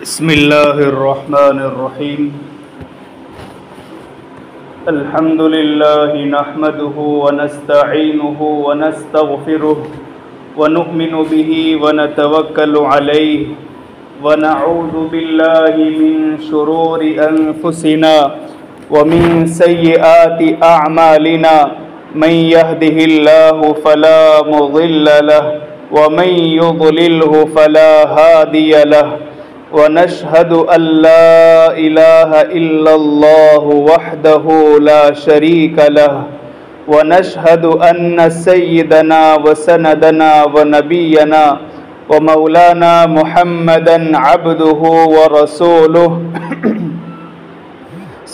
بسم الله الرحمن الرحيم. الحمد لله نحمده ونستعينه ونستغفره ونؤمن به ونتوكل عليه ونعوذ بالله من شرور أنفسنا ومن سيئات أعمالنا. من يهده الله فلا مضل له ومن يضلله فلا هادي له. ونشهد أن لا إله إلا الله وحده لا شريك له. ونشهد أن سيدنا وسندنا ونبينا ومولانا محمدا عبده ورسوله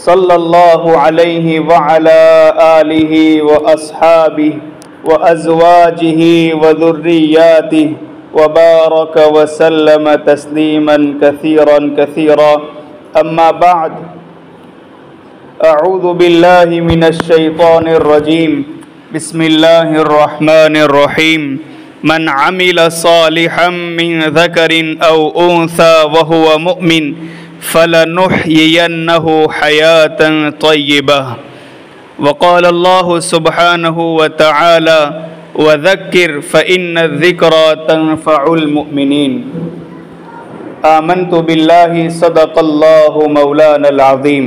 صلى الله عليه وعلى آله وأصحابه وأزواجه وذرياته وبارك وسلم تسليما كثيرا كثيرا. أما بعد، أعوذ بالله من الشيطان الرجيم. بسم الله الرحمن الرحيم. من عمل صالحا من ذكر أو أنثى وهو مؤمن فلنحيينه حياة طيبة. وقال الله سبحانه وتعالى: وذكر فإن الذكرى تنفع المؤمنين. آمنت بالله صدق الله مولانا العظيم.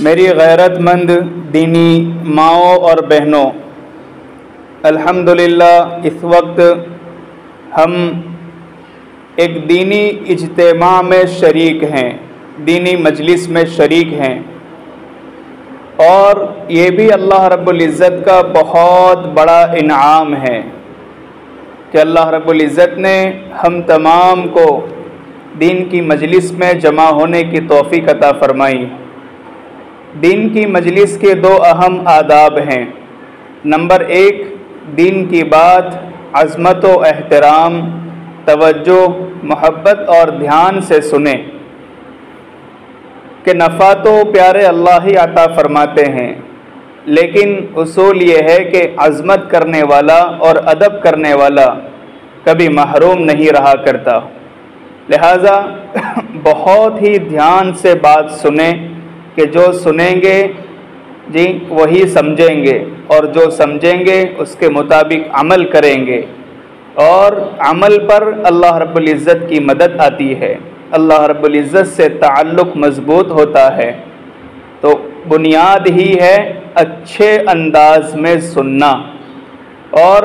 میری غیرت مند دینی ماؤں اور بہنوں، الحمدللہ اس وقت ہم ایک دینی اجتماع میں شریک ہیں، دینی مجلس میں شریک ہیں، اور یہ بھی اللہ رب العزت کا بہت بڑا انعام ہے کہ اللہ رب العزت نے ہم تمام کو دین کی مجلس میں جمع ہونے کی توفیق عطا فرمائی. دین کی مجلس کے دو اہم آداب ہیں. نمبر 1، دین کی بات عظمت و احترام، توجہ، محبت اور دھیان سے سنیں کہ نفع تو پیارے اللہ ہی عطا فرماتے ہیں، لیکن اصول یہ ہے کہ عظمت کرنے والا اور ادب کرنے والا کبھی محروم نہیں رہا کرتا. لہذا بہت ہی دھیان سے بات سنیں کہ جو سنیں گے وہی سمجھیں گے، اور جو سمجھیں گے اس کے مطابق عمل کریں گے، اور عمل پر اللہ رب العزت کی مدد آتی ہے، اللہ رب العزت سے تعلق مضبوط ہوتا ہے. تو بنیاد ہی ہے اچھے انداز میں سننا. اور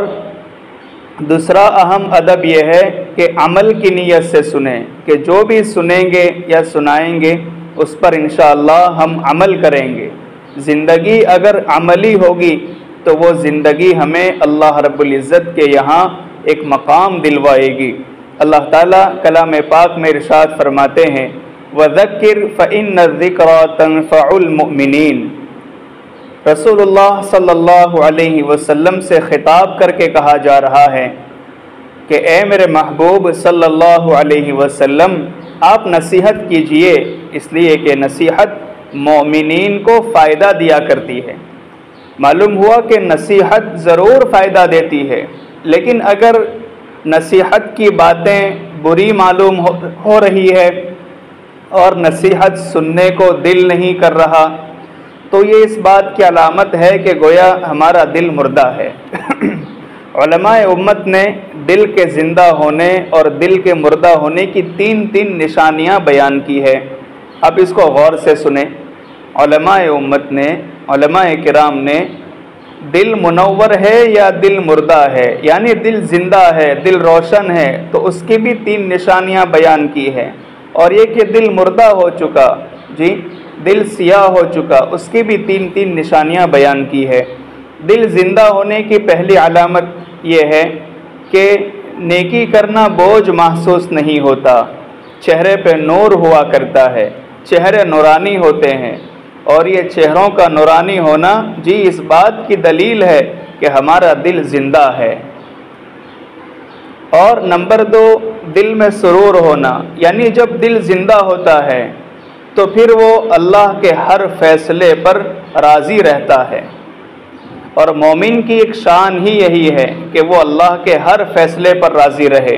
دوسرا اہم ادب یہ ہے کہ عمل کی نیت سے سنیں کہ جو بھی سنیں گے یا سنائیں گے اس پر انشاءاللہ ہم عمل کریں گے. زندگی اگر عملی ہوگی تو وہ زندگی ہمیں اللہ رب العزت کے یہاں ایک مقام دلوائے گی. اللہ تعالیٰ کلام پاک میں ارشاد فرماتے ہیں: وَذَكِّرْ فَإِنَّ الذِّكْرَى تَنفَعُ الْمُؤْمِنِينَ. رسول اللہ صلی اللہ علیہ وسلم سے خطاب کر کے کہا جا رہا ہے کہ اے میرے محبوب صلی اللہ علیہ وسلم، آپ نصیحت کیجئے، اس لیے کہ نصیحت مومنین کو فائدہ دیا کرتی ہے. معلوم ہوا کہ نصیحت ضرور فائدہ دیتی ہے، لیکن اگر نصیحت کی باتیں بری معلوم ہو رہی ہے اور نصیحت سننے کو دل نہیں کر رہا تو یہ اس بات کی علامت ہے کہ گویا ہمارا دل مردہ ہے. علماء امت نے دل کے زندہ ہونے اور دل کے مردہ ہونے کی تین نشانیاں بیان کی ہے. اب اس کو غور سے سنیں. علماء امت نے، علماء کرام نے دل منور ہے یا دل مردہ ہے، یعنی دل زندہ ہے، دل روشن ہے، تو اس کی بھی 3 نشانیاں بیان کی ہے. اور یہ کہ دل مردہ ہو چکا، دل سیاہ ہو چکا، اس کی بھی 3 نشانیاں بیان کی ہے. دل زندہ ہونے کی پہلی علامت یہ ہے کہ نیکی کرنا بوجھ محسوس نہیں ہوتا، چہرے پہ نور ہوا کرتا ہے، چہرے نورانی ہوتے ہیں. اور یہ چہروں کا نورانی ہونا اس بات کی دلیل ہے کہ ہمارا دل زندہ ہے. اور نمبر 2، دل میں سرور ہونا، یعنی جب دل زندہ ہوتا ہے تو پھر وہ اللہ کے ہر فیصلے پر راضی رہتا ہے. اور مومن کی ایک شان ہی یہی ہے کہ وہ اللہ کے ہر فیصلے پر راضی رہے.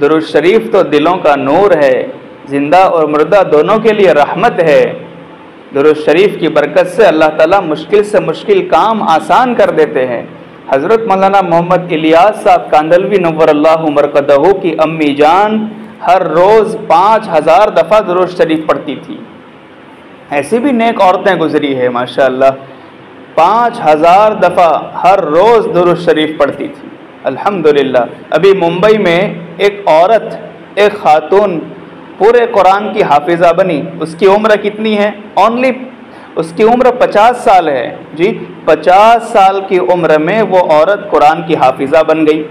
درود شریف تو دلوں کا نور ہے، زندہ اور مردہ دونوں کے لیے رحمت ہے۔ درود شریف کی برکت سے اللہ تعالیٰ مشکل سے مشکل کام آسان کر دیتے ہیں۔ حضرت مولانا محمد الیاس صاحب کاندھلوی نور اللہ مرقدہ کی امی جان ہر روز 5000 دفعہ درود شریف پڑھتی تھی۔ ایسی بھی نیک عورتیں گزری ہے ماشاءاللہ، 5000 دفعہ ہر روز درود شریف پڑھتی تھی الحمدللہ۔ ابھی ممبئی میں ایک عورت، ایک خاتون پورے قرآن کی حافظہ بنی۔ اس کی عمر کتنی ہے؟ اونلی اس کی عمر 50 سال ہے جی۔ 50 سال کی عمر میں وہ عورت قرآن کی حافظہ بن گئی۔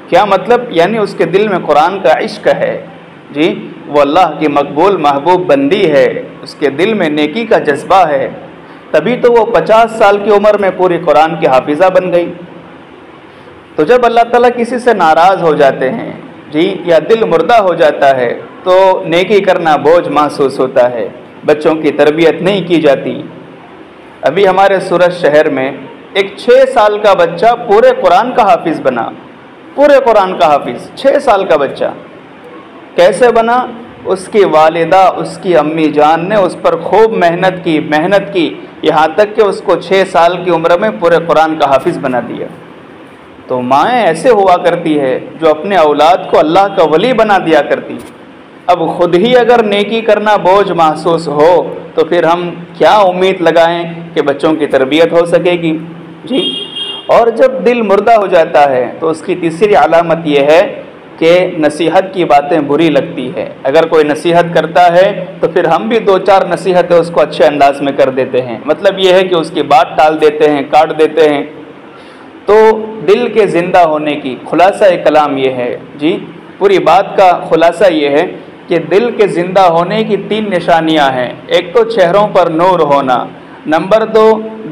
کیا مطلب؟ یعنی اس کے دل میں قرآن کا عشق ہے جی، وہ اللہ کی مقبول محبوب بندی ہے، اس کے دل میں نیکی کا جذبہ ہے، تبھی تو وہ 50 سال کی عمر میں پوری قرآن کی حافظہ بن گئی۔ تو جب اللہ تعالیٰ کسی سے ناراض ہو جاتے ہیں جی، یا دل مردہ ہو جاتا ہے تو نیکی کرنا بوجھ محسوس ہوتا ہے، بچوں کی تربیت نہیں کی جاتی۔ ابھی ہمارے سورت شہر میں ایک 6 سال کا بچہ پورے قرآن کا حافظ بنا، پورے قرآن کا حافظ 6 سال کا بچہ۔ کیسے بنا؟ اس کی والدہ، اس کی امی جان نے اس پر خوب محنت کی، یہاں تک کہ اس کو 6 سال کی عمر میں پورے قرآن کا حافظ بنا دیا۔ تو مائیں ایسے ہوا کرتی ہے جو اپنے اولاد کو اللہ کا ولی بنا دیا کرتی۔ اب خود ہی اگر نیکی کرنا بوجھ محسوس ہو تو پھر ہم کیا امید لگائیں کہ بچوں کی تربیت ہو سکے گی جی۔ اور جب دل مردہ ہو جاتا ہے تو اس کی تیسری علامت یہ ہے کہ نصیحت کی باتیں بری لگتی ہے۔ اگر کوئی نصیحت کرتا ہے تو پھر ہم بھی 2-4 نصیحتیں اس کو اچھے انداز میں کر دیتے ہیں، مطلب یہ ہے کہ اس کی بات ٹال دیتے ہیں، کاٹ دیتے ہیں۔ تو دل کے زندہ ہونے کی خلاصہ کلام یہ ہے جی، پوری بات کا خلاصہ یہ ہے کہ دل کے زندہ ہونے کی 3 نشانیاں ہیں۔ ایک تو چہروں پر نور ہونا، نمبر 2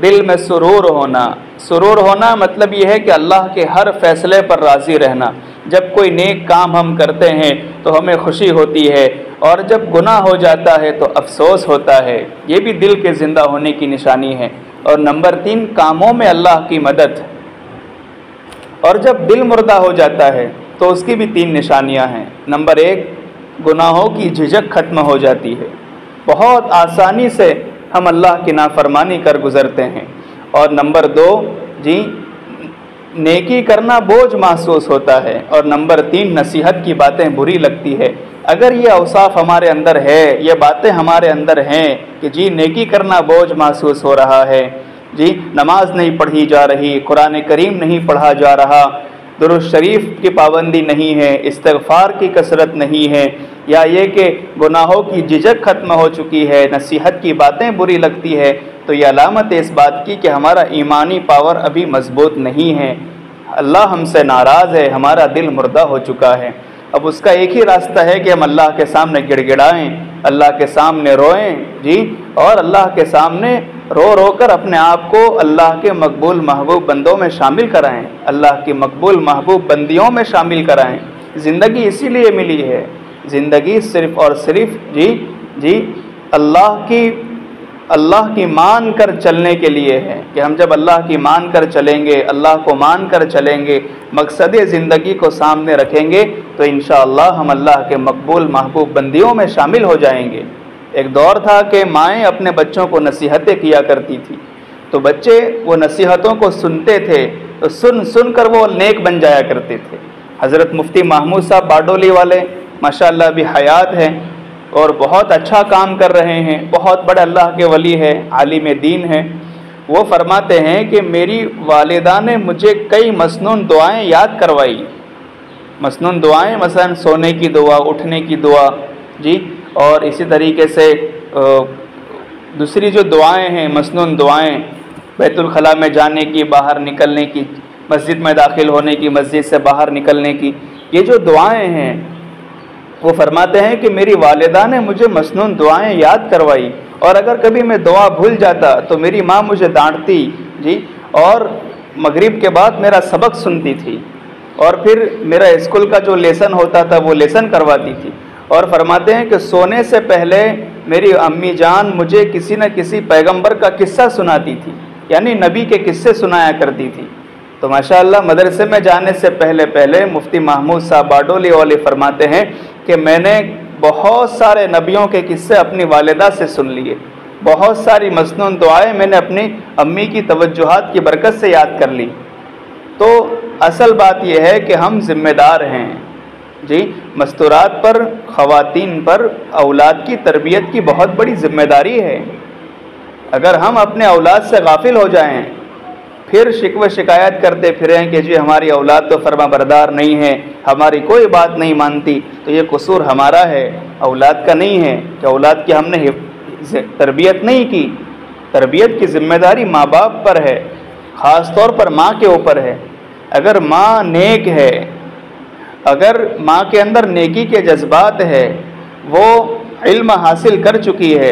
دل میں سرور ہونا۔ سرور ہونا مطلب یہ ہے کہ اللہ کے ہر فیصلے پر راضی رہنا۔ جب کوئی نیک کام ہم کرتے ہیں تو ہمیں خوشی ہوتی ہے، اور جب گناہ ہو جاتا ہے تو افسوس ہوتا ہے۔ یہ بھی دل کے زندہ ہونے کی نشانی ہے۔ اور نمبر 3 کاموں میں اللہ کی مدد۔ اور جب دل مردہ ہو جاتا ہے تو اس کی بھی 3 نشانیاں ہیں۔ نمبر 1 گناہوں کی جھجک ختم ہو جاتی ہے، بہت آسانی سے ہم اللہ کی نافرمانی کر گزرتے ہیں۔ اور نمبر 2 جی نیکی کرنا بوجھ محسوس ہوتا ہے۔ اور نمبر 3 نصیحت کی باتیں بری لگتی ہے۔ اگر یہ اوصاف ہمارے اندر ہے، یہ باتیں ہمارے اندر ہیں کہ جی نیکی کرنا بوجھ محسوس ہو رہا ہے جی، نماز نہیں پڑھی جا رہی، قرآن کریم نہیں پڑھا جا رہا، درود شریف کی پابندی نہیں ہے، استغفار کی کثرت نہیں ہے، یا یہ کہ گناہوں کی جھجک ختم ہو چکی ہے، نصیحت کی باتیں بری لگتی ہے، تو یہ علامت ہے اس بات کی کہ ہمارا ایمانی پاور ابھی مضبوط نہیں ہے، اللہ ہم سے ناراض ہے، ہمارا دل مردہ ہو چکا ہے۔ اب اس کا ایک ہی راستہ ہے کہ ہم اللہ کے سامنے گڑ گڑائیں، اللہ کے سامنے روئیں جی، اور اللہ کے سامنے رو رو کر اپنے آپ کو اللہ کے مقبول محبوب بندوں میں شامل کرائیں، اللہ کی مقبول محبوب بندیوں میں شامل کرائیں۔ زندگی اسی لیے ملی ہے، زندگی صرف اور صرف جی اللہ کی مان کر چلنے کے لیے ہے کہ ہم جب اللہ کی مان کر چلیں گے، اللہ کو مان کر چلیں گے، مقصد زندگی کو سامنے رکھیں گے تو انشاءاللہ ہم اللہ کے مقبول محبوب بندیوں میں شامل ہو جائیں گے۔ ایک دور تھا کہ مائیں اپنے بچوں کو نصیحتیں کیا کرتی تھی، تو بچے وہ نصیحتوں کو سنتے تھے تو سن کر وہ نیک بن جایا کرتے تھے۔ حضرت مفتی محمود صاحب باڈولی والے ماشاءاللہ بھی حیات ہیں اور بہت اچھا کام کر رہے ہیں، بہت بڑے اللہ کے ولی ہے، عالم دین ہے۔ وہ فرماتے ہیں کہ میری والدہ نے مجھے کئی مسنون دعائیں یاد کروائی۔ مسنون دعائیں مثلا سونے کی دعا، اٹھنے کی دعا جی، اور اسی طریقے سے دوسری جو دعائیں ہیں مسنون دعائیں، بیت الخلاء میں جانے کی، باہر نکلنے کی، مسجد میں داخل ہونے کی، مسجد سے باہر نکلنے کی، یہ جو دعائیں ہیں وہ فرماتے ہیں کہ میری والدہ نے مجھے مسنون دعائیں یاد کروائی، اور اگر کبھی میں دعا بھول جاتا تو میری ماں مجھے ڈانٹتی جی، اور مغرب کے بعد میرا سبق سنتی تھی، اور پھر میرا اسکول کا جو لیسن ہوتا تھا وہ لیسن کرواتی تھی۔ اور فرماتے ہیں کہ سونے سے پہلے میری امی جان مجھے کسی نہ کسی پیغمبر کا قصہ سناتی تھی، یعنی نبی کے قصے سنایا کرتی تھی۔ تو ماشاءاللہ مدرسے میں جانے سے پہلے مفتی محمود صاحب باڈولی والے فرماتے ہیں کہ میں نے بہت سارے نبیوں کے قصے اپنی والدہ سے سن لیے، بہت ساری مسنون دعائیں میں نے اپنی امی کی توجہات کی برکت سے یاد کر لی۔ تو اصل بات یہ ہے کہ ہم ذمہ دار ہیں جی، مستورات پر، خواتین پر اولاد کی تربیت کی بہت بڑی ذمہ داری ہے۔ اگر ہم اپنے اولاد سے غافل ہو جائیں، پھر شکوہ شکایت کرتے پھریں کہ جی ہماری اولاد تو فرما بردار نہیں ہے، ہماری کوئی بات نہیں مانتی، تو یہ قصور ہمارا ہے، اولاد کا نہیں ہے کہ اولاد کی ہم نے تربیت نہیں کی۔ تربیت کی ذمہ داری ماں باپ پر ہے، خاص طور پر ماں کے اوپر ہے۔ اگر ماں نیک ہے، اگر ماں کے اندر نیکی کے جذبات ہے، وہ علم حاصل کر چکی ہے،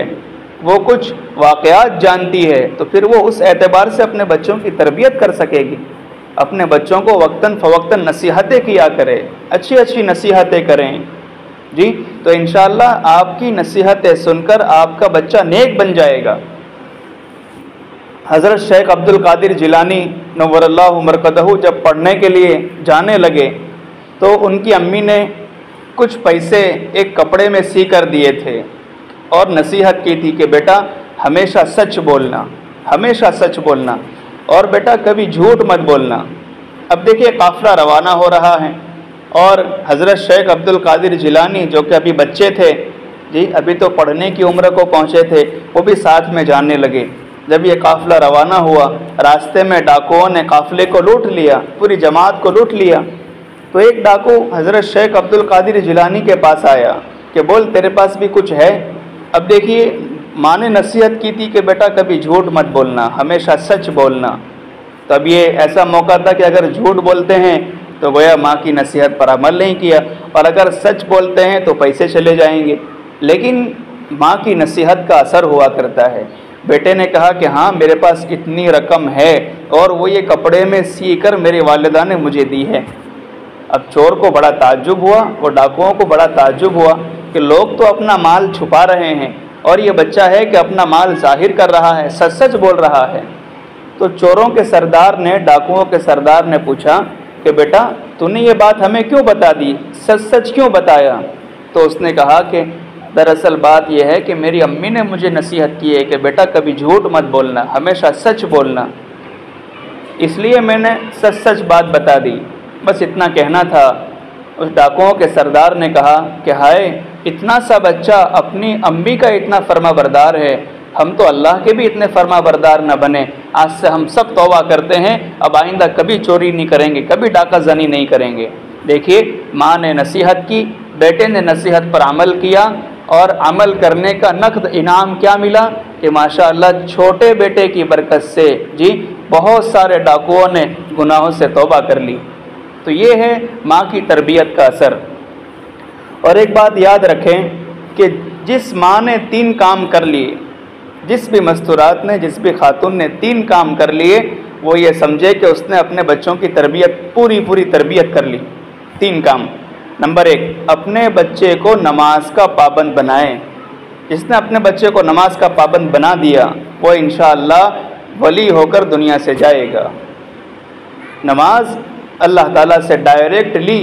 وہ کچھ واقعات جانتی ہے، تو پھر وہ اس اعتبار سے اپنے بچوں کی تربیت کر سکے گی۔ اپنے بچوں کو وقتاً فوقتاً نصیحتیں کیا کرے، اچھی اچھی نصیحتیں کریں جی، تو انشاءاللہ آپ کی نصیحتیں سن کر آپ کا بچہ نیک بن جائے گا۔ حضرت شیخ عبد القادر جیلانی نور اللہ مرقدہ جب پڑھنے کے لیے جانے لگے تو ان کی امی نے کچھ پیسے ایک کپڑے میں سی کر دیے تھے اور نصیحت کی تھی کہ بیٹا ہمیشہ سچ بولنا، ہمیشہ سچ بولنا، اور بیٹا کبھی جھوٹ مت بولنا۔ اب دیکھیے قافلہ روانہ ہو رہا ہے اور حضرت شیخ عبد القادر جیلانی جو کہ ابھی بچے تھے جی، ابھی تو پڑھنے کی عمر کو پہنچے تھے، وہ بھی ساتھ میں جاننے لگے۔ جب یہ قافلہ روانہ ہوا، راستے میں ڈاکوؤں نے قافلے کو لوٹ لیا، پوری جماعت کو لوٹ لیا۔ تو ایک ڈاکو حضرت شیخ عبد القادر جیلانی کے پاس آیا کہ بول تیرے پاس بھی کچھ ہے؟ اب دیکھیے ماں نے نصیحت کی تھی کہ بیٹا کبھی جھوٹ مت بولنا، ہمیشہ سچ بولنا۔ تو اب یہ ایسا موقع تھا کہ اگر جھوٹ بولتے ہیں تو گویا ماں کی نصیحت پر عمل نہیں کیا، اور اگر سچ بولتے ہیں تو پیسے چلے جائیں گے۔ لیکن ماں کی نصیحت کا اثر ہوا کرتا ہے۔ بیٹے نے کہا کہ ہاں میرے پاس اتنی رقم ہے اور وہ یہ کپڑے میں سی کر میری والدہ نے مجھے دی ہے۔ اب چور کو بڑا تعجب ہوا، وہ ڈاکوؤں کو بڑا تعجب ہوا کہ لوگ تو اپنا مال چھپا رہے ہیں اور یہ بچہ ہے کہ اپنا مال ظاہر کر رہا ہے، سچ سچ بول رہا ہے۔ تو چوروں کے سردار نے، ڈاکوؤں کے سردار نے پوچھا کہ بیٹا تو نے یہ بات ہمیں کیوں بتا دی، سچ سچ کیوں بتایا؟ تو اس نے کہا کہ دراصل بات یہ ہے کہ میری امی نے مجھے نصیحت کی ہے کہ بیٹا کبھی جھوٹ مت بولنا، ہمیشہ سچ بولنا، اس لیے میں نے سچ سچ بات بتا دی، بس اتنا کہنا تھا۔ اس ڈاکوؤں کے سردار نے کہا کہ ہائے اتنا سا بچہ اپنی امی کا اتنا فرما بردار ہے، ہم تو اللہ کے بھی اتنے فرما بردار نہ بنے، آج سے ہم سب توبہ کرتے ہیں، اب آئندہ کبھی چوری نہیں کریں گے، کبھی ڈاکہ زنی نہیں کریں گے۔ دیکھیے ماں نے نصیحت کی، بیٹے نے نصیحت پر عمل کیا، اور عمل کرنے کا نقد انعام کیا ملا کہ ماشاءاللہ چھوٹے بیٹے کی برکت سے جی بہت سارے ڈاکوؤں نے گناہوں سے توبہ کر لی۔ تو یہ ہے ماں کی تربیت کا اثر۔ اور ایک بات یاد رکھیں کہ جس ماں نے 3 کام کر لیے، جس بھی مستورات نے، جس بھی خاتون نے 3 کام کر لیے، وہ یہ سمجھے کہ اس نے اپنے بچوں کی تربیت پوری تربیت کر لی۔ 3 کام۔ نمبر 1، اپنے بچے کو نماز کا پابند بنائیں۔ جس نے اپنے بچے کو نماز کا پابند بنا دیا وہ انشاءاللہ ولی ہو کر دنیا سے جائے گا۔ نماز اللہ تعالیٰ سے ڈائریکٹلی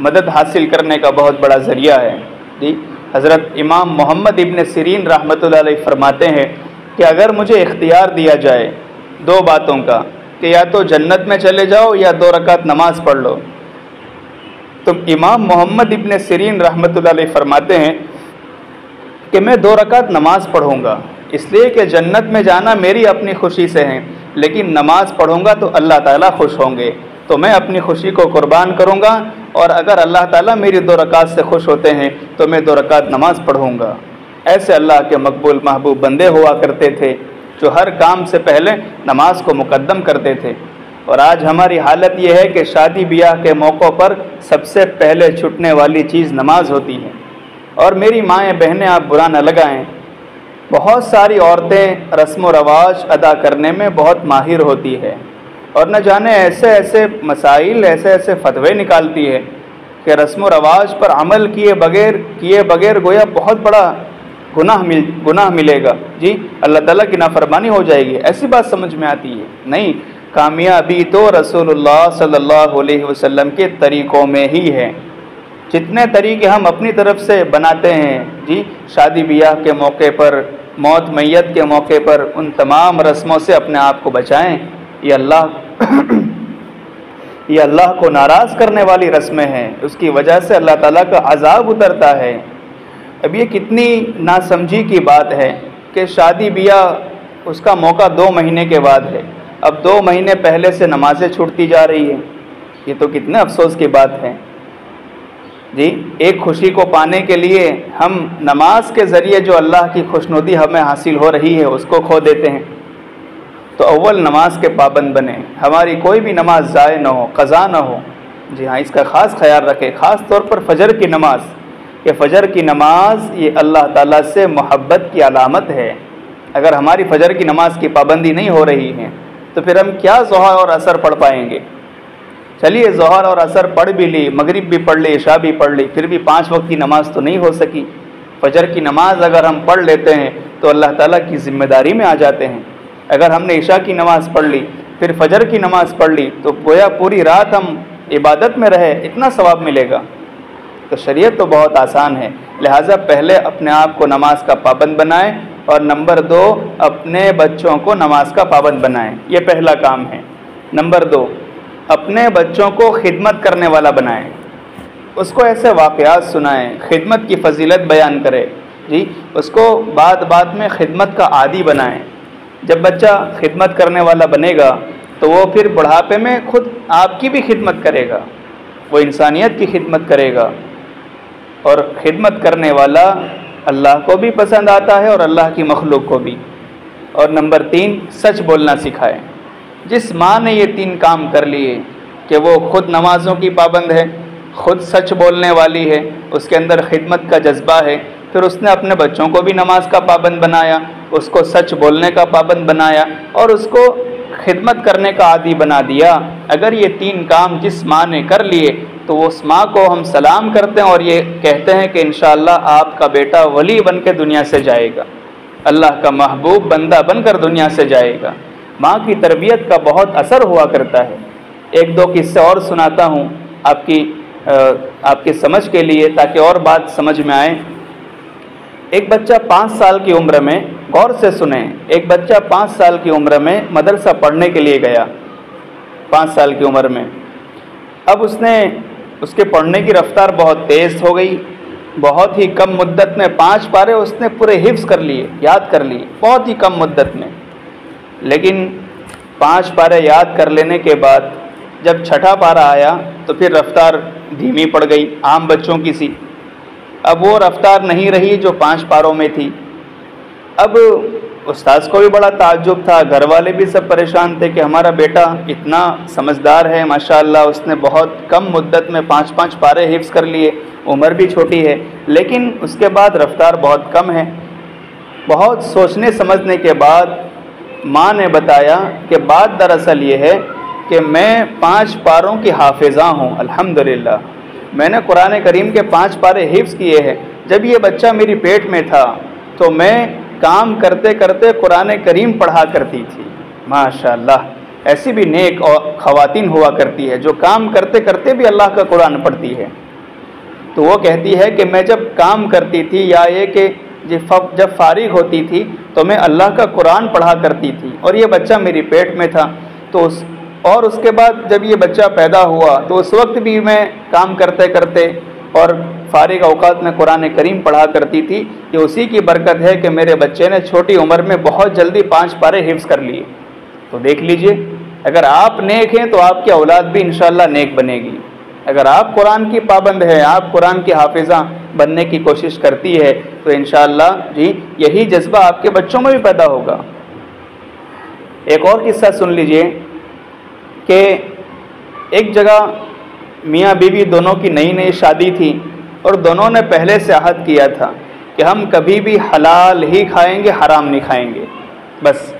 مدد حاصل کرنے کا بہت بڑا ذریعہ ہے جی۔ حضرت امام محمد ابن سیرین رحمۃ اللہ علیہ فرماتے ہیں کہ اگر مجھے اختیار دیا جائے 2 باتوں کا کہ یا تو جنت میں چلے جاؤ یا 2 رکعت نماز پڑھ لو، تو امام محمد ابن سیرین رحمۃ اللہ علیہ فرماتے ہیں کہ میں 2 رکعت نماز پڑھوں گا، اس لیے کہ جنت میں جانا میری اپنی خوشی سے ہے، لیکن نماز پڑھوں گا تو اللہ تعالیٰ خوش ہوں گے، تو میں اپنی خوشی کو قربان کروں گا، اور اگر اللہ تعالیٰ میری 2 رکعت سے خوش ہوتے ہیں تو میں 2 رکعت نماز پڑھوں گا۔ ایسے اللہ کے مقبول محبوب بندے ہوا کرتے تھے جو ہر کام سے پہلے نماز کو مقدم کرتے تھے۔ اور آج ہماری حالت یہ ہے کہ شادی بیاہ کے موقع پر سب سے پہلے چھٹنے والی چیز نماز ہوتی ہے۔ اور میری مائیں بہنیں آپ برا نہ لگائیں، بہت ساری عورتیں رسم و رواج ادا کرنے میں بہت ماہر ہوتی ہے، اور نہ جانے ایسے مسائل، ایسے فتوے نکالتی ہے کہ رسم و رواج پر عمل کیے بغیر گویا بہت بڑا گناہ ملے گا جی، اللہ تعالیٰ کی نافرمانی ہو جائے گی، ایسی بات سمجھ میں آتی ہے۔ نہیں، کامیابی تو رسول اللہ صلی اللہ علیہ وسلم کے طریقوں میں ہی ہے۔ جتنے طریقے ہم اپنی طرف سے بناتے ہیں جی، شادی بیاہ کے موقع پر، موت میت کے موقع پر، ان تمام رسموں سے اپنے آپ کو بچائیں۔ یہ اللہ کو ناراض کرنے والی رسمیں ہیں، اس کی وجہ سے اللہ تعالیٰ کا عذاب اترتا ہے۔ اب یہ کتنی ناسمجھی کی بات ہے کہ شادی بیاہ اس کا موقع 2 مہینے کے بعد ہے، اب 2 مہینے پہلے سے نمازیں چھوٹتی جا رہی ہیں۔ یہ تو کتنے افسوس کی بات ہے جی۔ ایک خوشی کو پانے کے لیے ہم نماز کے ذریعے جو اللہ کی خوشنودی ہمیں حاصل ہو رہی ہے اس کو کھو دیتے ہیں۔ تو اول نماز کے پابند بنیں، ہماری کوئی بھی نماز ضائع نہ ہو، قضا نہ ہو۔ جی ہاں، اس کا خاص خیال رکھیں، خاص طور پر فجر کی نماز۔ کہ فجر کی نماز یہ اللہ تعالیٰ سے محبت کی علامت ہے۔ اگر ہماری فجر کی نماز کی پابندی نہیں ہو رہی ہے تو پھر ہم کیا ظہر اور عصر پڑھ پائیں گے؟ چلیے ظہر اور عصر پڑھ بھی لی، مغرب بھی پڑھ لی، عشاء بھی پڑھ لی، پھر بھی 5 وقت کی نماز تو نہیں ہو سکی۔ فجر کی نماز اگر ہم پڑھ لیتے ہیں تو اللہ تعالیٰ کی ذمہ داری میں آ جاتے ہیں۔ اگر ہم نے عشاء کی نماز پڑھ لی، پھر فجر کی نماز پڑھ لی، تو گویا پوری رات ہم عبادت میں رہے، اتنا ثواب ملے گا۔ تو شریعت تو بہت آسان ہے، لہٰذا پہلے اپنے آپ کو نماز کا پابند بنائیں، اور نمبر 2 اپنے بچوں کو نماز کا پابند بنائیں۔ یہ پہلا کام ہے۔ نمبر 2 اپنے بچوں کو خدمت کرنے والا بنائیں، اس کو ایسے واقعات سنائیں، خدمت کی فضیلت بیان کرے جی، اس کو بات میں خدمت کا عادی بنائیں۔ جب بچہ خدمت کرنے والا بنے گا تو وہ پھر بڑھاپے میں خود آپ کی بھی خدمت کرے گا، وہ انسانیت کی خدمت کرے گا، اور خدمت کرنے والا اللہ کو بھی پسند آتا ہے اور اللہ کی مخلوق کو بھی۔ اور نمبر 3 سچ بولنا سکھائیں۔ جس ماں نے یہ 3 کام کر لیے کہ وہ خود نمازوں کی پابند ہے، خود سچ بولنے والی ہے، اس کے اندر خدمت کا جذبہ ہے، پھر اس نے اپنے بچوں کو بھی نماز کا پابند بنایا، اس کو سچ بولنے کا پابند بنایا، اور اس کو خدمت کرنے کا عادی بنا دیا۔ اگر یہ 3 کام جس ماں نے کر لیے تو اس ماں کو ہم سلام کرتے ہیں اور یہ کہتے ہیں کہ انشاءاللہ آپ کا بیٹا ولی بن کے دنیا سے جائے گا، اللہ کا محبوب بندہ بن کر دنیا سے جائے گا۔ ماں کی تربیت کا بہت اثر ہوا کرتا ہے۔ 1-2 قصے اور سناتا ہوں آپ کی سمجھ کے لیے، تاکہ اور بات سمجھ میں آئے۔ ایک بچہ 5 سال کی عمر میں، غور سے سنیں، ایک بچہ 5 سال کی عمر میں مدرسہ پڑھنے کے لیے گیا، 5 سال کی عمر میں۔ اب اس کے پڑھنے کی رفتار بہت تیز ہو گئی، بہت ہی کم مدت میں 5 پارے اس نے پورے حفظ کر لیے، یاد کر لیے، بہت ہی کم مدت میں۔ لیکن 5 پارے یاد کر لینے کے بعد جب 6واں پارہ آیا تو پھر رفتار دھیمی پڑ گئی، عام بچوں کی سی۔ اب وہ رفتار نہیں رہی جو 5 پاروں میں تھی۔ اب استاذ کو بھی بڑا تعجب تھا، گھر والے بھی سب پریشان تھے کہ ہمارا بیٹا اتنا سمجھدار ہے، ماشاءاللہ اس نے بہت کم مدت میں 5 پارے حفظ کر لیے، عمر بھی چھوٹی ہے، لیکن اس کے بعد رفتار بہت کم ہے۔ بہت سوچنے سمجھنے کے بعد ماں نے بتایا کہ بات دراصل یہ ہے کہ میں 5 پاروں کی حافظہ ہوں، الحمدللہ میں نے قرآن کریم کے 5 پارے حفظ کیے ہیں۔ جب یہ بچہ میری پیٹ میں تھا تو میں کام کرتے کرتے قرآن کریم پڑھا کرتی تھی۔ ماشاءاللہ ایسی بھی نیک خواتین ہوا کرتی ہے جو کام کرتے کرتے بھی اللہ کا قرآن پڑھتی ہے۔ تو وہ کہتی ہے کہ میں جب کام کرتی تھی یا یہ کہ جب فارغ ہوتی تھی تو میں اللہ کا قرآن پڑھا کرتی تھی، اور یہ بچہ میری پیٹ میں تھا تو اس کے بعد جب یہ بچہ پیدا ہوا تو اس وقت بھی میں کام کرتے کرتے اور فارغ اوقات میں قرآن کریم پڑھا کرتی تھی۔ یہ اسی کی برکت ہے کہ میرے بچے نے چھوٹی عمر میں بہت جلدی 5 پارے حفظ کر لیے۔ تو دیکھ لیجئے، اگر آپ نیک ہیں تو آپ کی اولاد بھی انشاءاللہ نیک بنے گی۔ اگر آپ قرآن کی پابند ہیں، آپ قرآن کی حافظہ بننے کی کوشش کرتی ہے تو انشاءاللہ جی یہی جذبہ آپ کے بچوں میں بھی پیدا ہوگا۔ ایک اور قصہ سن لیجئے کہ ایک جگہ میاں بیوی دونوں کی نئی شادی تھی، اور دونوں نے پہلے سے عہد کیا تھا کہ ہم کبھی بھی حلال ہی کھائیں گے، حرام نہیں کھائیں گے۔ بس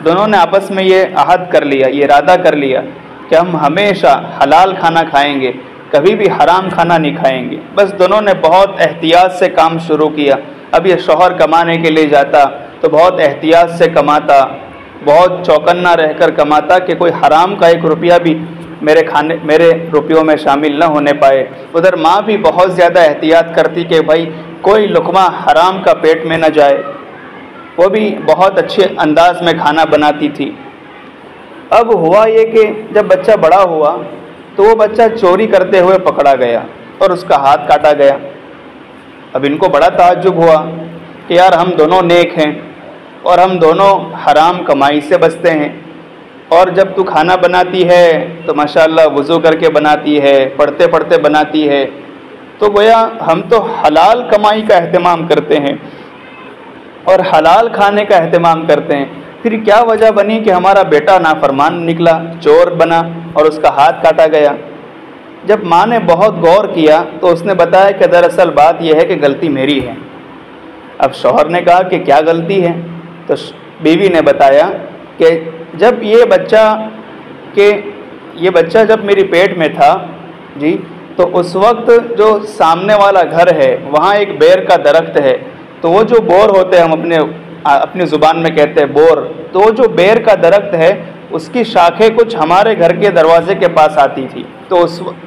دونوں نے آپس میں یہ عہد کر لیا، یہ ارادہ کر لیا کہ ہم ہمیشہ حلال کھانا کھائیں گے، کبھی بھی حرام کھانا نہیں کھائیں گے۔ بس دونوں نے بہت احتیاط سے کام شروع کیا۔ اب یہ شوہر کمانے کے لیے جاتا تو بہت احتیاط سے کماتا، بہت چوکنا رہ کر کماتا کہ کوئی حرام کا 1 روپیہ بھی میرے روپیوں میں شامل نہ ہونے پائے۔ ادھر ماں بھی بہت زیادہ احتیاط کرتی کہ بھائی کوئی لقمہ حرام کا پیٹ میں نہ جائے۔ وہ بھی بہت اچھے انداز میں کھانا بناتی تھی۔ اب ہوا یہ کہ جب بچہ بڑا ہوا تو وہ بچہ چوری کرتے ہوئے پکڑا گیا اور اس کا ہاتھ کاٹا گیا۔ اب ان کو بڑا تعجب ہوا کہ یار ہم دونوں نیک ہیں اور ہم دونوں حرام کمائی سے بچتے ہیں، اور جب تو کھانا بناتی ہے تو ماشاءاللہ وضو کر کے بناتی ہے، پڑھتے پڑھتے بناتی ہے، تو گویا ہم تو حلال کمائی کا اہتمام کرتے ہیں اور حلال کھانے کا اہتمام کرتے ہیں، پھر کیا وجہ بنی کہ ہمارا بیٹا نافرمان نکلا، چور بنا اور اس کا ہاتھ کاٹا گیا؟ جب ماں نے بہت غور کیا تو اس نے بتایا کہ دراصل بات یہ ہے کہ غلطی میری ہے۔ اب شوہر نے کہا کہ کیا غلطی ہے؟ تو بیوی نے بتایا کہ جب یہ بچہ جب میری پیٹ میں تھا جی، تو اس وقت جو سامنے والا گھر ہے وہاں ایک بیر کا درخت ہے، تو وہ جو بور ہوتے ہیں، ہم اپنی زبان میں کہتے ہیں بور، تو وہ جو بیر کا درخت ہے اس کی شاخیں کچھ ہمارے گھر کے دروازے کے پاس آتی تھی،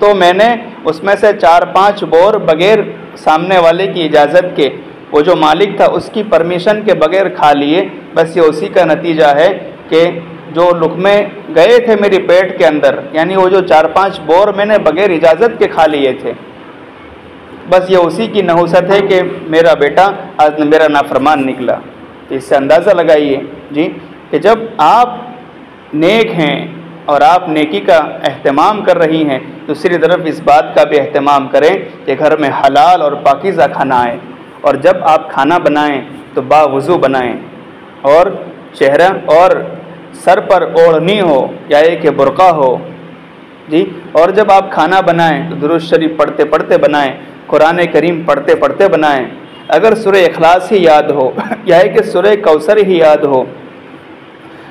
تو میں نے اس میں سے 4-5 بور بغیر سامنے والے کی اجازت کے، وہ جو مالک تھا اس کی پرمیشن کے بغیر کھا لیے۔ بس یہ اسی کا نتیجہ ہے کہ جو لقمے گئے تھے میری پیٹ کے اندر، یعنی وہ جو 4-5 بور میں نے بغیر اجازت کے کھا لیے تھے، بس یہ اسی کی نحوست ہے کہ میرا بیٹا آج میرا نافرمان نکلا۔ تو اس سے اندازہ لگائیے جی کہ جب آپ نیک ہیں اور آپ نیکی کا اہتمام کر رہی ہیں، دوسری طرف اس بات کا بھی اہتمام کریں کہ گھر میں حلال اور پاکیزہ کھانا آئے، اور جب آپ کھانا بنائیں تو باوضو بنائیں، اور چہرہ اور سر پر اوڑھنی ہو یا ایک برقع ہو جی، اور جب آپ کھانا بنائیں تو درود شریف پڑھتے پڑھتے بنائیں، قرآن کریم پڑھتے پڑھتے بنائیں۔ اگر سورہ اخلاص ہی یاد ہو یا کہ سورہ کوثر ہی یاد ہو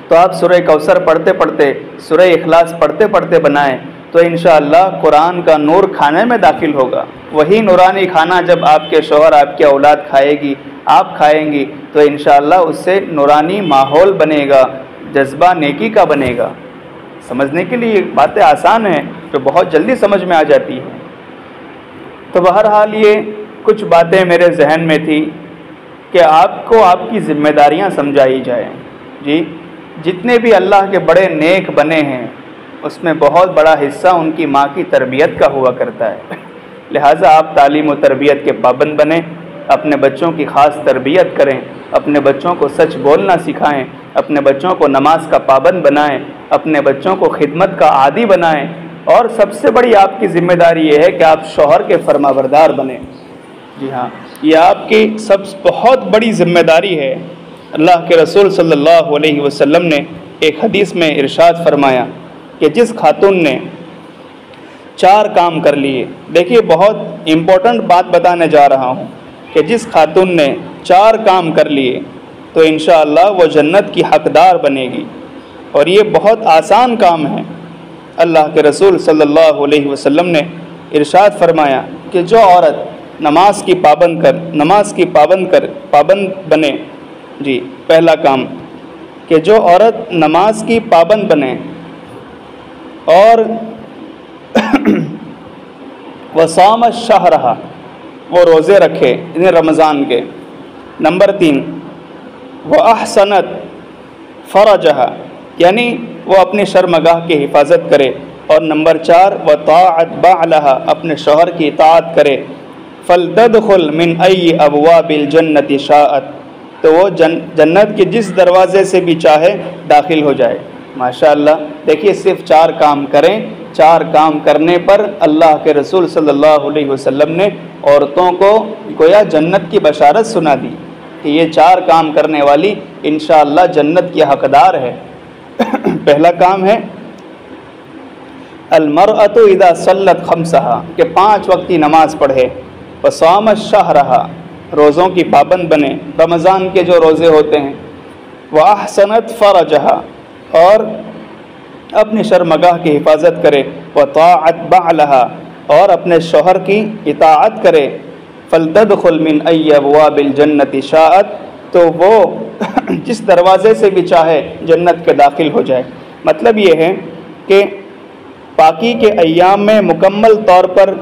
تو آپ سورہ کوثر پڑھتے پڑھتے، سورہ اخلاص پڑھتے پڑھتے بنائیں، تو انشاءاللہ قرآن کا نور کھانے میں داخل ہوگا۔ وہی نورانی کھانا جب آپ کے شوہر، آپ کی اولاد کھائے گی، آپ کھائیں گی، تو انشاءاللہ اس سے نورانی ماحول بنے گا، جذبہ نیکی کا بنے گا۔ سمجھنے کے لیے باتیں آسان ہیں جو بہت جلدی سمجھ میں آ جاتی ہیں۔ تو بہرحال یہ کچھ باتیں میرے ذہن میں تھی کہ آپ کو آپ کی ذمہ داریاں سمجھائی جائیں جی۔ جتنے بھی اللہ کے بڑے نیک بنے ہیں اس میں بہت بڑا حصہ ان کی ماں کی تربیت کا ہوا کرتا ہے، لہٰذا آپ تعلیم و تربیت کے پابند بنیں، اپنے بچوں کی خاص تربیت کریں، اپنے بچوں کو سچ بولنا سکھائیں، اپنے بچوں کو نماز کا پابند بنائیں، اپنے بچوں کو خدمت کا عادی بنائیں، اور سب سے بڑی آپ کی ذمہ داری یہ ہے کہ آپ شوہر کے فرما بردار بنیں۔ جی ہاں، یہ آپ کی بہت بڑی ذمہ داری ہے۔ اللہ کے رسول صلی اللہ علیہ وسلم نے ایک حدیث میں ارشاد فرمایا کہ جس خاتون نے 4 کام کر لیے، دیکھیے بہت امپورٹنٹ بات بتانے جا رہا ہوں کہ جس خاتون نے 4 کام کر لیے تو انشاءاللہ وہ جنت کی حقدار بنے گی، اور یہ بہت آسان کام ہے۔ اللہ کے رسول صلی اللہ علیہ وسلم نے ارشاد فرمایا کہ جو عورت نماز کی پابند بنے، جی پہلا کام کہ جو عورت نماز کی پابند بنے اور وصام الشہرہ، وہ روزے رکھے انہیں رمضان کے۔ نمبر 3 وہ احسنت فرجہا، یعنی وہ اپنی شرمگاہ کی حفاظت کرے، اور نمبر 4 وطاعت بعلہا، اپنے شوہر کی اطاعت کرے۔ فلتدخل من ای ابواب الجنت شاءت، تو وہ جنت کے جس دروازے سے بھی چاہے داخل ہو جائے۔ ماشاءاللہ، دیکھیے صرف 4 کام کریں، 4 کام کرنے پر اللہ کے رسول صلی اللہ علیہ وسلم نے عورتوں کو گویا جنت کی بشارت سنا دی کہ یہ 4 کام کرنے والی انشاءاللہ جنت کی حقدار ہے۔ پہلا کام ہے المرأۃ اذا صلت خمسہا، کہ 5 وقتی نماز پڑھے، وصامت شہرہا، روزوں کی پابند بنے، رمضان کے جو روزے ہوتے ہیں، وَأَحْسَنَتْ فَرَجَهَا، اور اپنی شرمگاہ کی حفاظت کرے، وَطَاعَتْ بَعْلَهَا، اور اپنے شوہر کی اطاعت کرے، فَلْتَدْخُلْ مِنْ أَيِّ أَبْوَابِ الْجَنَّةِ شَاءَتْ، تو وہ جس دروازے سے بھی چاہے جنت کے داخل ہو جائے۔ مطلب یہ ہے کہ پاکی کے ایام میں مکمل طور پر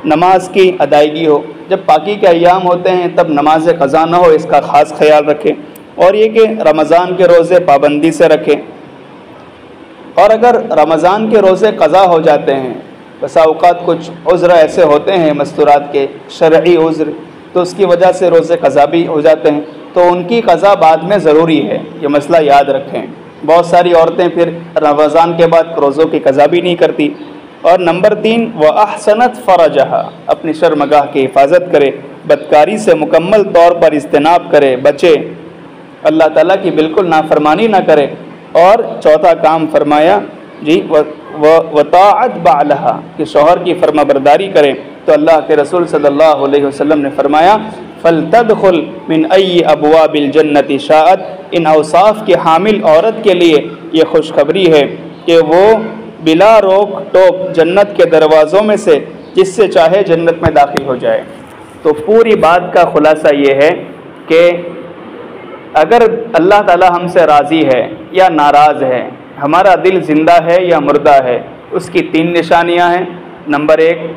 نماز کی ادائیگی ہو۔ جب پاکی کے ایام ہوتے ہیں تب نماز قضا نہ ہو، اس کا خاص خیال رکھیں، اور یہ کہ رمضان کے روزے پابندی سے رکھیں۔ اور اگر رمضان کے روزے قضا ہو جاتے ہیں، بسا اوقات کچھ عذر ایسے ہوتے ہیں مستورات کے، شرعی عذر، تو اس کی وجہ سے روزے قضا بھی ہو جاتے ہیں، تو ان کی قضا بعد میں ضروری ہے، یہ مسئلہ یاد رکھیں۔ بہت ساری عورتیں پھر رمضان کے بعد روزوں کی قضا بھی نہیں کرتی۔ اور نمبر 3، وَأَحْسَنَتْ فَرَجَهَا، اپنی شرمگاہ کی حفاظت کرے، بدکاری سے مکمل طور پر اجتناب کرے، بچے، اللہ تعالیٰ کی بالکل نافرمانی نہ کرے۔ اور چوتھا کام فرمایا جی وَطَاعَتْ بَعْلَهَا، کہ شوہر کی فرما برداری کرے۔ تو اللہ کے رسول صلی اللہ علیہ وسلم نے فرمایا فَلْتَدْخُلْ مِنْ أَيِّ أَبْوَابِ الْجَنَّةِ شَاءَتْ، ان اوصاف کی حامل عورت کے لیے یہ خوشخبری ہے کہ وہ بلا روک ٹوک جنت کے دروازوں میں سے جس سے چاہے جنت میں داخل ہو جائے۔ تو پوری بات کا خلاصہ یہ ہے کہ اگر اللہ تعالی ہم سے راضی ہے یا ناراض ہے، ہمارا دل زندہ ہے یا مردہ ہے، اس کی 3 نشانیاں ہیں۔ نمبر 1،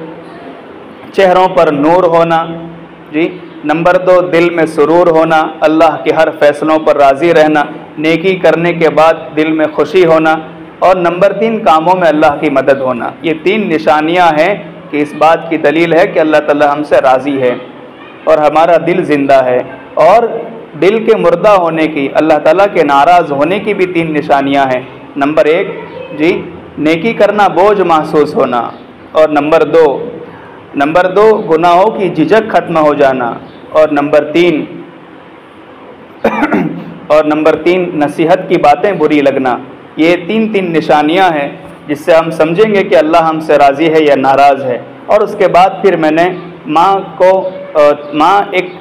چہروں پر نور ہونا، جی۔ نمبر 2، دل میں سرور ہونا، اللہ کے ہر فیصلوں پر راضی رہنا، نیکی کرنے کے بعد دل میں خوشی ہونا۔ اور نمبر 3، کاموں میں اللہ کی مدد ہونا۔ یہ 3 نشانیاں ہیں کہ اس بات کی دلیل ہے کہ اللہ تعالی ہم سے راضی ہے اور ہمارا دل زندہ ہے۔ اور دل کے مردہ ہونے کی، اللہ تعالیٰ کے ناراض ہونے کی بھی 3 نشانیاں ہیں۔ نمبر 1، جی، نیکی کرنا بوجھ محسوس ہونا، اور نمبر 2 گناہوں کی جھجک ختم ہو جانا، اور نمبر 3 نصیحت کی باتیں بری لگنا۔ یہ 3 نشانیاں ہیں جس سے ہم سمجھیں گے کہ اللہ ہم سے راضی ہے یا ناراض ہے۔ اور اس کے بعد پھر میں نے ماں ایک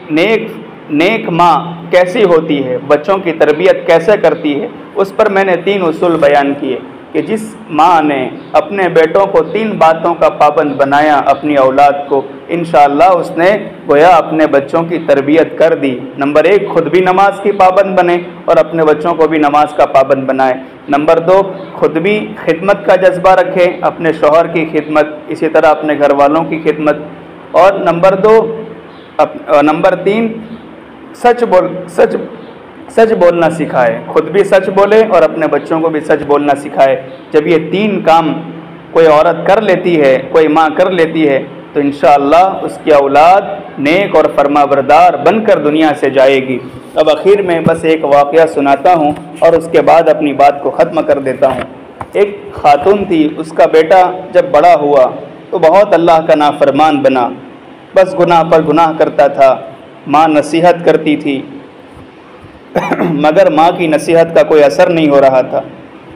نیک ماں کیسی ہوتی ہے، بچوں کی تربیت کیسے کرتی ہے، اس پر میں نے 3 اصول بیان کیے کہ جس ماں نے اپنے بیٹوں کو 3 باتوں کا پابند بنایا، اپنی اولاد کو، انشاءاللہ اس نے گویا اپنے بچوں کی تربیت کر دی۔ نمبر 1، خود بھی نماز کی پابند بنے اور اپنے بچوں کو بھی نماز کا پابند بنائے۔ نمبر 2، خود بھی خدمت کا جذبہ رکھے، اپنے شوہر کی خدمت، اسی طرح اپنے گھر والوں کی خدمت۔ اور نمبر 3، سچ بولنا سکھائے، خود بھی سچ بولے اور اپنے بچوں کو بھی سچ بولنا سکھائے۔ جب یہ 3 کام کوئی عورت کر لیتی ہے، کوئی ماں کر لیتی ہے، تو انشاءاللہ اس کی اولاد نیک اور فرما بردار بن کر دنیا سے جائے گی۔ اب اخیر میں بس ایک واقعہ سناتا ہوں اور اس کے بعد اپنی بات کو ختم کر دیتا ہوں۔ ایک خاتون تھی، اس کا بیٹا جب بڑا ہوا تو بہت اللہ کا نافرمان بنا، بس گناہ پر گناہ کرتا تھا۔ ماں نصیحت کرتی تھی مگر ماں کی نصیحت کا کوئی اثر نہیں ہو رہا تھا۔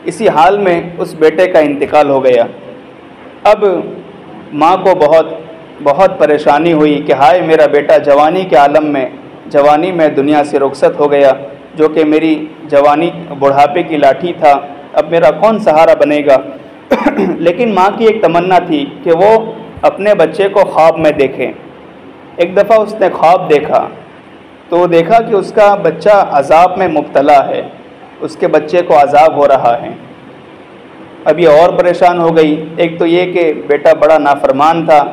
اسی حال میں اس بیٹے کا انتقال ہو گیا۔ اب ماں کو بہت پریشانی ہوئی کہ ہائے میرا بیٹا جوانی میں دنیا سے رخصت ہو گیا، جو کہ میری جوانی بڑھاپے کی لاٹھی تھا، اب میرا کون سہارا بنے گا۔ لیکن ماں کی ایک تمنا تھی کہ وہ اپنے بچے کو خواب میں دیکھے۔ ایک دفعہ اس نے خواب دیکھا تو وہ دیکھا کہ اس کا بچہ عذاب میں مبتلا ہے، اس کے بچے کو عذاب ہو رہا ہے۔ اب یہ اور پریشان ہو گئی، ایک تو یہ کہ بیٹا بڑا نافرمان تھا،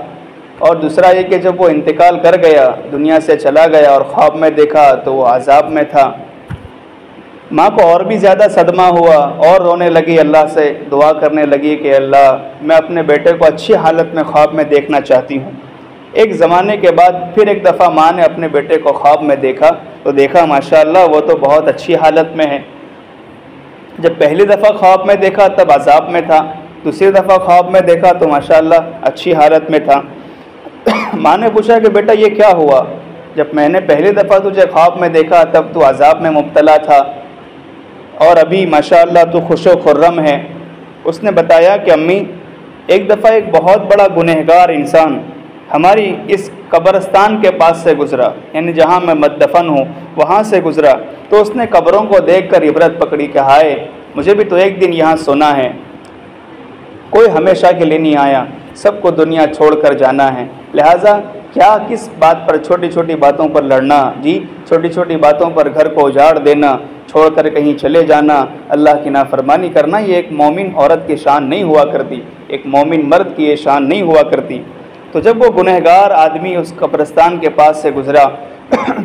اور دوسرا یہ کہ جب وہ انتقال کر گیا، دنیا سے چلا گیا اور خواب میں دیکھا تو وہ عذاب میں تھا۔ ماں کو اور بھی زیادہ صدمہ ہوا اور رونے لگی، اللہ سے دعا کرنے لگی کہ اللہ میں اپنے بیٹے کو اچھی حالت میں خواب میں دیکھنا چاہتی ہوں۔ ایک زمانے کے بعد پھر ایک دفعہ ماں نے اپنے بیٹے کو خواب میں دیکھا تو دیکھا ماشاءاللہ وہ تو بہت اچھی حالت میں ہے۔ جب پہلی دفعہ خواب میں دیکھا تب عذاب میں تھا، دوسری دفعہ خواب میں دیکھا تو ماشاءاللہ اچھی حالت میں تھا۔ ماں نے پوچھا کہ بیٹا یہ کیا ہوا؟ جب میں نے پہلی دفعہ تجھے خواب میں دیکھا تب تو عذاب میں مبتلا تھا اور ابھی ماشاءاللہ تو خوش و خرم ہے۔ اس نے بتایا کہ امی ایک دفعہ ایک بہت بڑا گنہگار انسان ہماری اس قبرستان کے پاس سے گزرا، یعنی جہاں میں مدفن ہوں وہاں سے گزرا، تو اس نے قبروں کو دیکھ کر عبرت پکڑی کہ ہائے مجھے بھی تو ایک دن یہاں سونا ہے، کوئی ہمیشہ کے لیے نہیں آیا، سب کو دنیا چھوڑ کر جانا ہے، لہٰذا کیا کس بات پر، چھوٹی چھوٹی باتوں پر لڑنا، جی چھوٹی چھوٹی باتوں پر گھر کو اجاڑ دینا، چھوڑ کر کہیں چلے جانا، اللہ کی نافرمانی کرنا، یہ ایک مومن عورت کی شان نہیں ہوا کرتی، ایک مومن مرد کی یہ شان نہیں ہوا کرتی۔ تو جب وہ گنہگار آدمی اس قبرستان کے پاس سے گزرا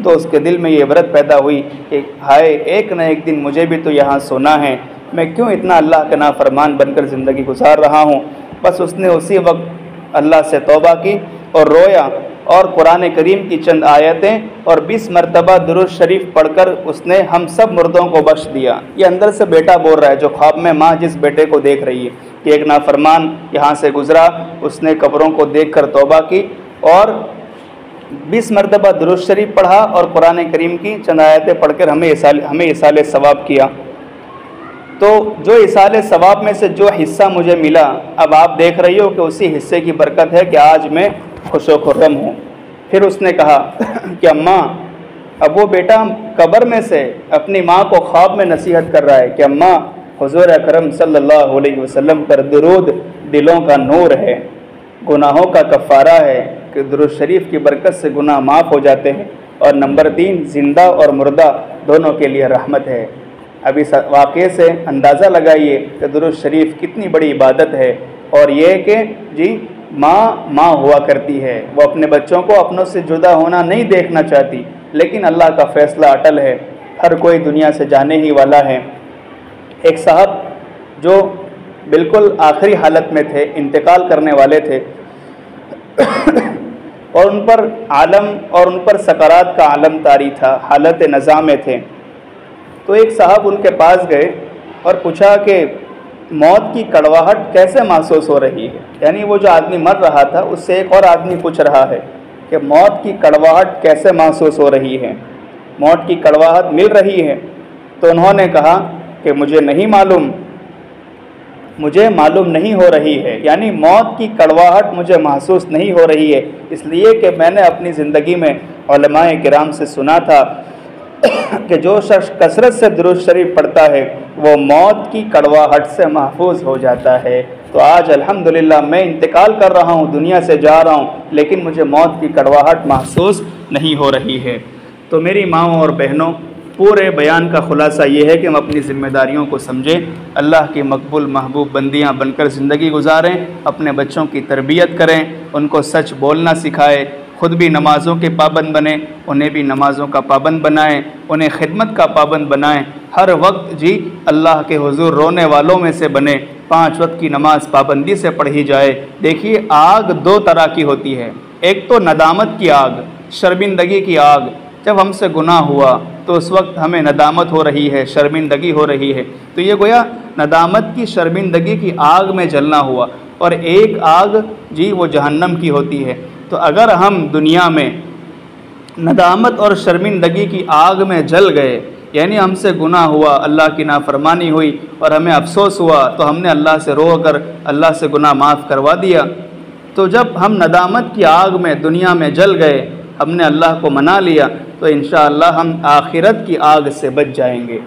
تو اس کے دل میں یہ عبرت پیدا ہوئی کہ ہائے، ایک نہ ایک دن مجھے بھی تو یہاں سونا ہے، میں کیوں اتنا اللہ کا نافرمان بن کر زندگی گزار رہا ہوں۔ بس اس نے اسی وقت اللہ سے توبہ کی اور رویا، اور قرآن کریم کی چند آیتیں اور 20 مرتبہ درود شریف پڑھ کر اس نے ہم سب مردوں کو بخش دیا۔ یہ اندر سے بیٹا بول رہا ہے، جو خواب میں ماں جس بیٹے کو دیکھ رہی ہے کہ ایک نافرمان یہاں سے گزرا، اس نے قبروں کو دیکھ کر توبہ کی اور 20 مرتبہ درود شریف پڑھا اور قرآن کریم کی چند آیتیں پڑھ کر ہمیں اصال ثواب کیا۔ تو جو اصال ثواب میں سے جو حصہ مجھے ملا، اب آپ دیکھ رہی ہو کہ اسی حصے کی برکت ہے کہ آج میں خوش و خرم ہوں۔ پھر اس نے کہا کہ اماں، اب وہ بیٹا قبر میں سے اپنی ماں کو خواب میں نصیحت کر رہا ہے کہ اماں، حضور اکرم صلی اللہ علیہ وسلم پر درود دلوں کا نور ہے، گناہوں کا کفارہ ہے کہ درود شریف کی برکت سے گناہ معاف ہو جاتے ہیں، اور نمبر 3 زندہ اور مردہ دونوں کے لیے رحمت ہے۔ اب اس واقعے سے اندازہ لگائیے کہ درود شریف کتنی بڑی عبادت ہے، اور یہ کہ جی ماں ہوا کرتی ہے، وہ اپنے بچوں کو اپنوں سے جدا ہونا نہیں دیکھنا چاہتی، لیکن اللہ کا فیصلہ اٹل ہے، ہر کوئی دنیا سے جانے ہی والا ہے۔ ایک صاحب جو بالکل آخری حالت میں تھے، انتقال کرنے والے تھے اور ان پر عالم اور ان پر سکرات کا عالم طاری تھا، حالت نزاع میں تھے۔ تو ایک صاحب ان کے پاس گئے اور پوچھا کہ موت کی کڑواہٹ کیسے محسوس ہو رہی ہے، یعنی وہ جو آدمی مر رہا تھا اس سے ایک اور آدمی پوچھ رہا ہے کہ موت کی کڑواہٹ کیسے محسوس ہو رہی ہے، موت کی کڑواہٹ مل رہی ہے؟ تو انہوں نے کہا کہ مجھے معلوم نہیں ہو رہی ہے، یعنی موت کی کڑواہٹ مجھے محسوس نہیں ہو رہی ہے، اس لیے کہ میں نے اپنی زندگی میں علماء کرام سے سنا تھا کہ جو شخص کثرت سے درود شریف پڑھتا ہے وہ موت کی کڑواہٹ سے محفوظ ہو جاتا ہے۔ تو آج الحمدللہ میں انتقال کر رہا ہوں، دنیا سے جا رہا ہوں، لیکن مجھے موت کی کڑواہٹ محسوس نہیں ہو رہی ہے۔ تو میری ماؤں اور بہنوں، پورے بیان کا خلاصہ یہ ہے کہ ہم اپنی ذمہ داریوں کو سمجھیں، اللہ کی مقبول محبوب بندیاں بن کر زندگی گزاریں، اپنے بچوں کی تربیت کریں، ان کو سچ بولنا سکھائیں، خود بھی نمازوں کے پابند بنیں، انہیں بھی نمازوں کا پابند بنائیں، انہیں خدمت کا پابند بنائیں، ہر وقت جی اللہ کے حضور رونے والوں میں سے بنیں، 5 وقت کی نماز پابندی سے پڑھی جائے۔ دیکھیے آگ 2 طرح کی ہوتی ہے، ایک تو ندامت کی آگ، شرمندگی کی آگ، جب ہم سے گناہ ہوا تو اس وقت ہمیں ندامت ہو رہی ہے، شرمندگی ہو رہی ہے، تو یہ گویا ندامت کی شرمندگی کی آگ میں جلنا ہوا، اور ایک آگ جی وہ جہنم کی ہوتی ہے۔ تو اگر ہم دنیا میں ندامت اور شرمندگی کی آگ میں جل گئے، یعنی ہم سے گناہ ہوا، اللہ کی نافرمانی ہوئی اور ہمیں افسوس ہوا، تو ہم نے اللہ سے رو کر اللہ سے گناہ معاف کروا دیا، تو جب ہم ندامت کی آگ میں دنیا میں جل گئے، ہم نے اللہ کو منا لیا، تو انشاءاللہ ہم آخرت کی آگ سے بچ جائیں گے۔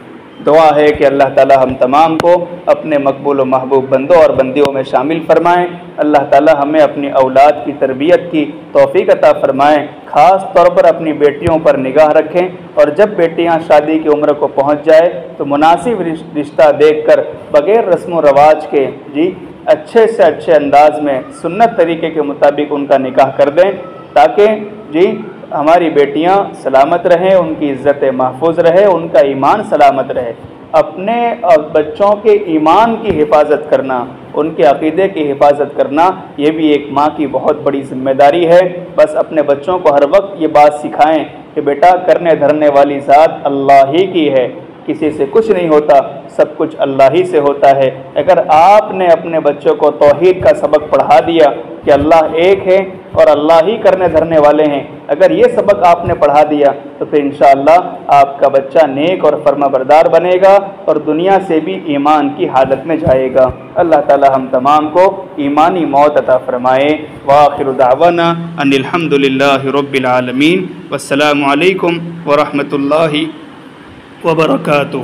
دعا ہے کہ اللہ تعالی ہم تمام کو اپنے مقبول و محبوب بندوں اور بندیوں میں شامل فرمائیں۔ اللہ تعالی ہمیں اپنی اولاد کی تربیت کی توفیق عطا فرمائیں، خاص طور پر اپنی بیٹیوں پر نگاہ رکھیں، اور جب بیٹیاں شادی کی عمر کو پہنچ جائے تو مناسب رشتہ دیکھ کر بغیر رسم و رواج کے جی اچھے سے اچھے انداز میں سنت طریقے کے مطابق ان کا نکاح کر دیں، تاکہ جی ہماری بیٹیاں سلامت رہیں، ان کی عزت محفوظ رہے، ان کا ایمان سلامت رہے۔ اپنے بچوں کے ایمان کی حفاظت کرنا، ان کے عقیدے کی حفاظت کرنا، یہ بھی ایک ماں کی بہت بڑی ذمہ داری ہے۔ بس اپنے بچوں کو ہر وقت یہ بات سکھائیں کہ بیٹا کرنے دھرنے والی ذات اللہ ہی کی ہے، کسی سے کچھ نہیں ہوتا، سب کچھ اللہ ہی سے ہوتا ہے۔ اگر آپ نے اپنے بچوں کو توحید کا سبق پڑھا دیا کہ اللہ ایک ہے اور اللہ ہی کرنے دھرنے والے ہیں، اگر یہ سبق آپ نے پڑھا دیا تو پھر انشاءاللہ آپ کا بچہ نیک اور فرما بردار بنے گا اور دنیا سے بھی ایمان کی حالت میں جائے گا۔ اللہ تعالی ہم تمام کو ایمانی موت عطا فرمائے۔ وآخر دعوانا ان الحمدللہ رب العالمین، والسلام علیکم ورحمۃ اللہ وبرکاتہ۔